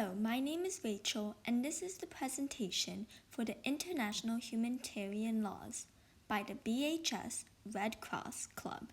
Hello, my name is Rachel, and this is the presentation for the International Humanitarian Laws by the BHS Red Cross Club.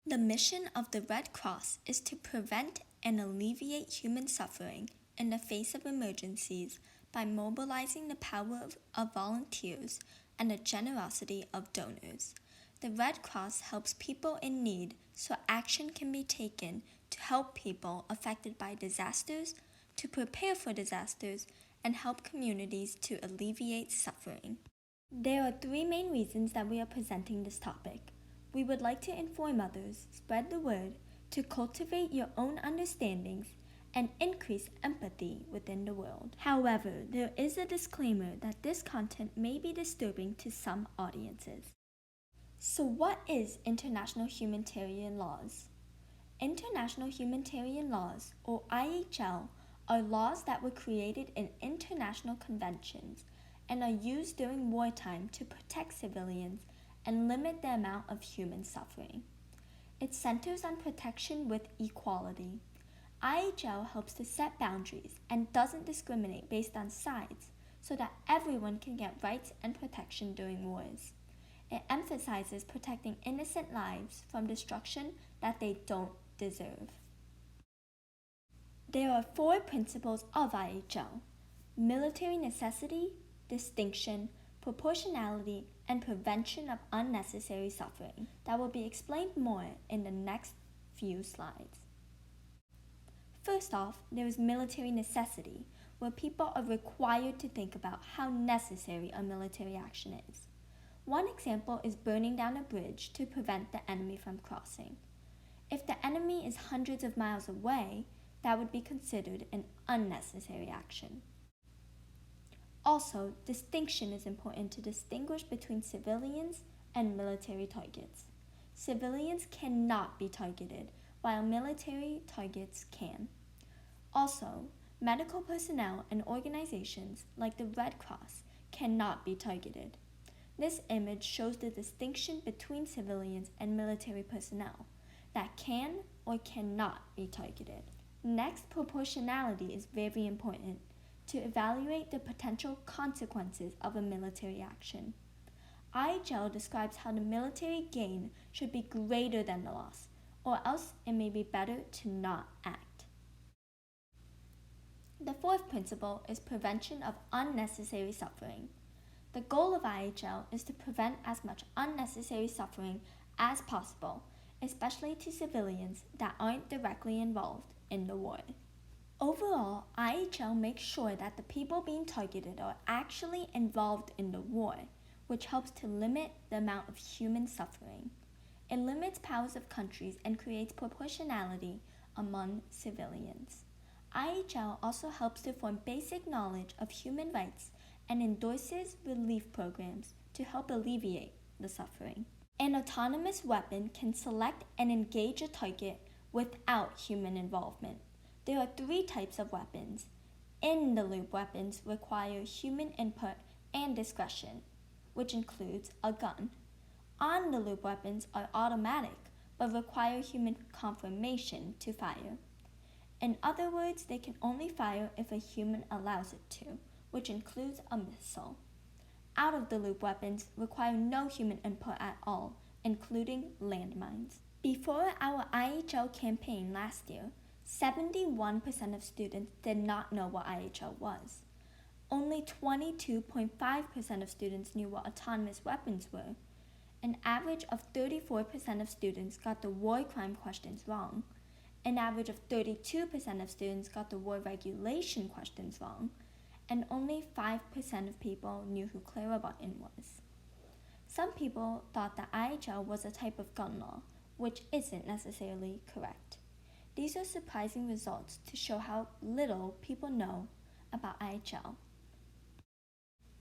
The mission of the Red Cross is to prevent and alleviate human suffering in the face of emergencies by mobilizing the power of volunteers and the generosity of donors. The Red Cross helps people in need so action can be taken to help people affected by disasters, to prepare for disasters, and help communities to alleviate suffering. There are three main reasons that we are presenting this topic. We would like to inform others, spread the word, to cultivate your own understandings, and increase empathy within the world. However, there is a disclaimer that this content may be disturbing to some audiences. So what is international humanitarian laws? International humanitarian laws, or IHL, are laws that were created in international conventions and are used during wartime to protect civilians and limit the amount of human suffering. It centers on protection with equality. IHL helps to set boundaries and doesn't discriminate based on sides so that everyone can get rights and protection during wars. It emphasizes protecting innocent lives from destruction that they don't deserve. There are four principles of IHL: military necessity, distinction, proportionality, and prevention of unnecessary suffering that will be explained more in the next few slides. First off, there is military necessity, where people are required to think about how necessary a military action is. One example is burning down a bridge to prevent the enemy from crossing. If the enemy is hundreds of miles away, that would be considered an unnecessary action. Also, distinction is important to distinguish between civilians and military targets. Civilians cannot be targeted, while military targets can. Also, medical personnel and organizations like the Red Cross cannot be targeted. This image shows the distinction between civilians and military personnel that can or cannot be targeted. Next, proportionality is very important to evaluate the potential consequences of a military action. IHL describes how the military gain should be greater than the loss, or else it may be better to not act. The fourth principle is prevention of unnecessary suffering. The goal of IHL is to prevent as much unnecessary suffering as possible, especially to civilians that aren't directly involved in the war. Overall, IHL makes sure that the people being targeted are actually involved in the war, which helps to limit the amount of human suffering. It limits powers of countries and creates proportionality among civilians. IHL also helps to form basic knowledge of human rights and endorses relief programs to help alleviate the suffering. An autonomous weapon can select and engage a target without human involvement. There are three types of weapons. In-the-loop weapons require human input and discretion, which includes a gun. On-the-loop weapons are automatic, but require human confirmation to fire. In other words, they can only fire if a human allows it to, which includes a missile. Out-of-the-loop weapons require no human input at all, including landmines. Before our IHL campaign last year, 71% of students did not know what IHL was. Only 22.5% of students knew what autonomous weapons were. An average of 34% of students got the war crime questions wrong. An average of 32% of students got the war regulation questions wrong. And only 5% of people knew who Clara Button was. Some people thought that IHL was a type of gun law, which isn't necessarily correct. These are surprising results to show how little people know about IHL.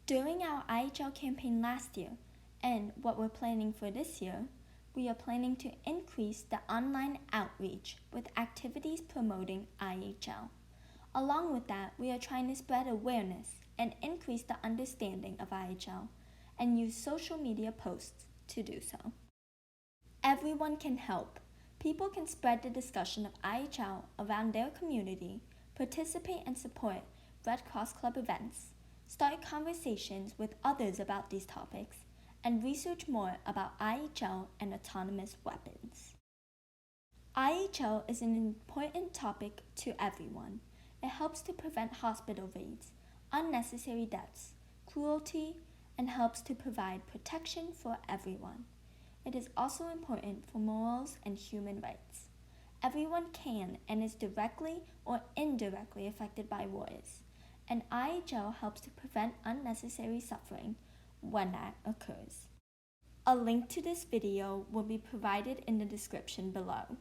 During our IHL campaign last year, and what we're planning for this year, we are planning to increase the online outreach with activities promoting IHL. Along with that, we are trying to spread awareness and increase the understanding of IHL and use social media posts to do so. Everyone can help. People can spread the discussion of IHL around their community, participate and support Red Cross Club events, start conversations with others about these topics, and research more about IHL and autonomous weapons. IHL is an important topic to everyone. It helps to prevent hospital raids, unnecessary deaths, cruelty, and helps to provide protection for everyone. It is also important for morals and human rights. Everyone can and is directly or indirectly affected by wars, and IHL helps to prevent unnecessary suffering when that occurs. A link to this video will be provided in the description below.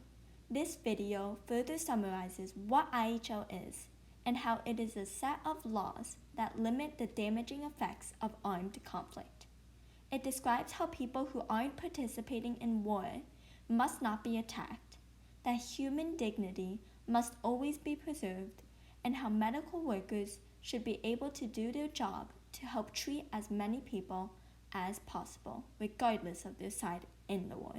This video further summarizes what IHL is and how it is a set of laws that limit the damaging effects of armed conflict. It describes how people who aren't participating in war must not be attacked, that human dignity must always be preserved, and how medical workers should be able to do their job to help treat as many people as possible, regardless of their side in the war.